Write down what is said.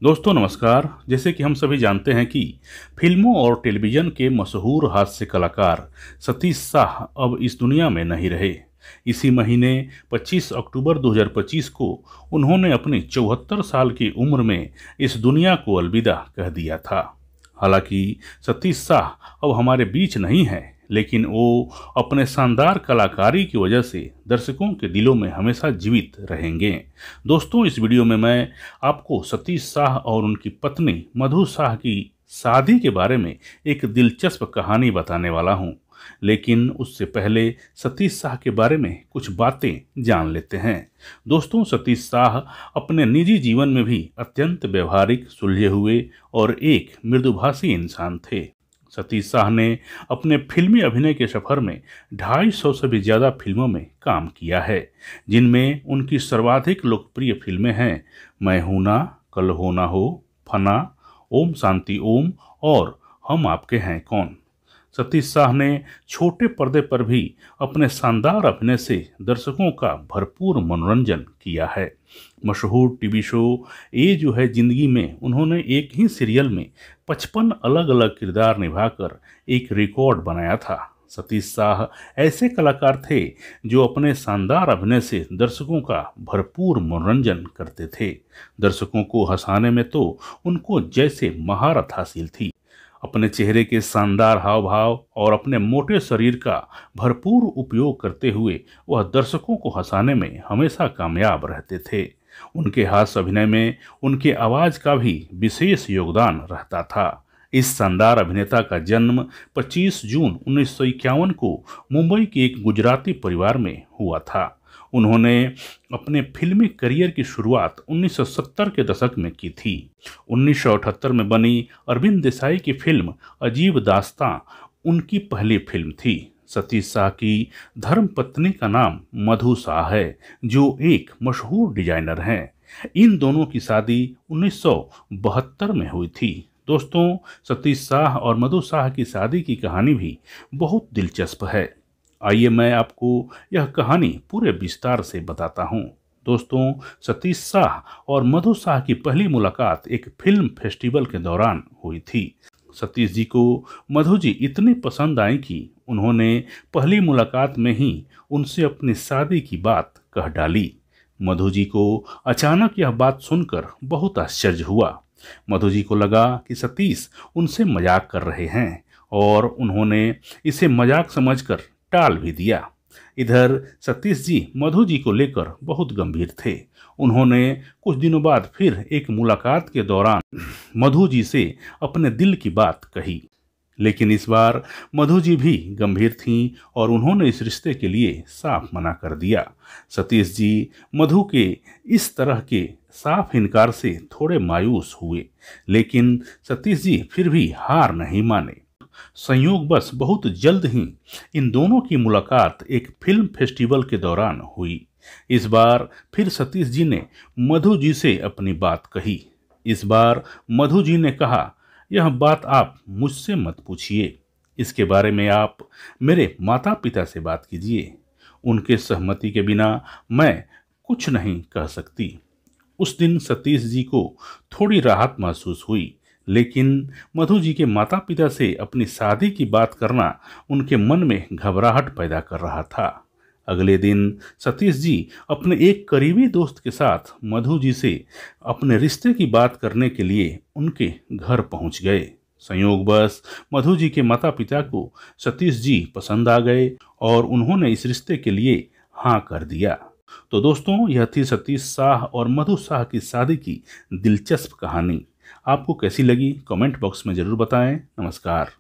दोस्तों नमस्कार। जैसे कि हम सभी जानते हैं कि फिल्मों और टेलीविज़न के मशहूर हास्य कलाकार सतीश शाह अब इस दुनिया में नहीं रहे। इसी महीने 25 अक्टूबर 2025 को उन्होंने अपनी 74 साल की उम्र में इस दुनिया को अलविदा कह दिया था। हालांकि सतीश शाह अब हमारे बीच नहीं हैं, लेकिन वो अपने शानदार कलाकारी की वजह से दर्शकों के दिलों में हमेशा जीवित रहेंगे। दोस्तों, इस वीडियो में मैं आपको सतीश शाह और उनकी पत्नी मधु शाह की शादी के बारे में एक दिलचस्प कहानी बताने वाला हूं। लेकिन उससे पहले सतीश शाह के बारे में कुछ बातें जान लेते हैं। दोस्तों, सतीश शाह अपने निजी जीवन में भी अत्यंत व्यवहारिक, सुलझे हुए और एक मृदुभाषी इंसान थे। सतीश शाह ने अपने फिल्मी अभिनय के सफर में 250 से भी ज़्यादा फिल्मों में काम किया है, जिनमें उनकी सर्वाधिक लोकप्रिय फिल्में हैं मैं हूं ना, कल हो ना हो, फना, ओम शांति ओम और हम आपके हैं कौन। सतीश शाह ने छोटे पर्दे पर भी अपने शानदार अभिनय से दर्शकों का भरपूर मनोरंजन किया है। मशहूर टीवी शो ये जो है जिंदगी में उन्होंने एक ही सीरियल में 55 अलग अलग किरदार निभाकर एक रिकॉर्ड बनाया था। सतीश शाह ऐसे कलाकार थे जो अपने शानदार अभिनय से दर्शकों का भरपूर मनोरंजन करते थे। दर्शकों को हंसाने में तो उनको जैसे महारत हासिल थी। अपने चेहरे के शानदार हाव भाव और अपने मोटे शरीर का भरपूर उपयोग करते हुए वह दर्शकों को हंसाने में हमेशा कामयाब रहते थे। उनके हास्य अभिनय में उनके आवाज़ का भी विशेष योगदान रहता था। इस शानदार अभिनेता का जन्म 25 जून 1951 को मुंबई के एक गुजराती परिवार में हुआ था। उन्होंने अपने फिल्मी करियर की शुरुआत 1970 के दशक में की थी। 1978 में बनी अरविंद देसाई की फिल्म अजीब दास्तां उनकी पहली फिल्म थी। सतीश शाह की धर्मपत्नी का नाम मधु शाह है, जो एक मशहूर डिजाइनर हैं। इन दोनों की शादी 1972 में हुई थी। दोस्तों, सतीश शाह और मधु शाह की शादी की कहानी भी बहुत दिलचस्प है। आइए मैं आपको यह कहानी पूरे विस्तार से बताता हूँ। दोस्तों, सतीश शाह और मधु शाह की पहली मुलाकात एक फिल्म फेस्टिवल के दौरान हुई थी। सतीश जी को मधु जी इतनी पसंद आई कि उन्होंने पहली मुलाकात में ही उनसे अपनी शादी की बात कह डाली। मधु जी को अचानक यह बात सुनकर बहुत आश्चर्य हुआ। मधु जी को लगा कि सतीश उनसे मजाक कर रहे हैं और उन्होंने इसे मजाक समझकर टाल भी दिया। इधर सतीश जी मधु जी को लेकर बहुत गंभीर थे। उन्होंने कुछ दिनों बाद फिर एक मुलाकात के दौरान मधु जी से अपने दिल की बात कही, लेकिन इस बार मधु जी भी गंभीर थीं और उन्होंने इस रिश्ते के लिए साफ मना कर दिया। सतीश जी मधु के इस तरह के साफ इनकार से थोड़े मायूस हुए, लेकिन सतीश जी फिर भी हार नहीं माने। संयोगवश बहुत जल्द ही इन दोनों की मुलाकात एक फिल्म फेस्टिवल के दौरान हुई। इस बार फिर सतीश जी ने मधु जी से अपनी बात कही। इस बार मधु जी ने कहा, यह बात आप मुझसे मत पूछिए, इसके बारे में आप मेरे माता पिता से बात कीजिए। उनके सहमति के बिना मैं कुछ नहीं कह सकती। उस दिन सतीश जी को थोड़ी राहत महसूस हुई, लेकिन मधु जी के माता पिता से अपनी शादी की बात करना उनके मन में घबराहट पैदा कर रहा था। अगले दिन सतीश जी अपने एक करीबी दोस्त के साथ मधु जी से अपने रिश्ते की बात करने के लिए उनके घर पहुंच गए। संयोगवश मधु जी के माता पिता को सतीश जी पसंद आ गए और उन्होंने इस रिश्ते के लिए हाँ कर दिया। तो दोस्तों, यह थी सतीश शाह और मधु शाह की शादी की दिलचस्प कहानी। आपको कैसी लगी कमेंट बॉक्स में ज़रूर बताएं। नमस्कार।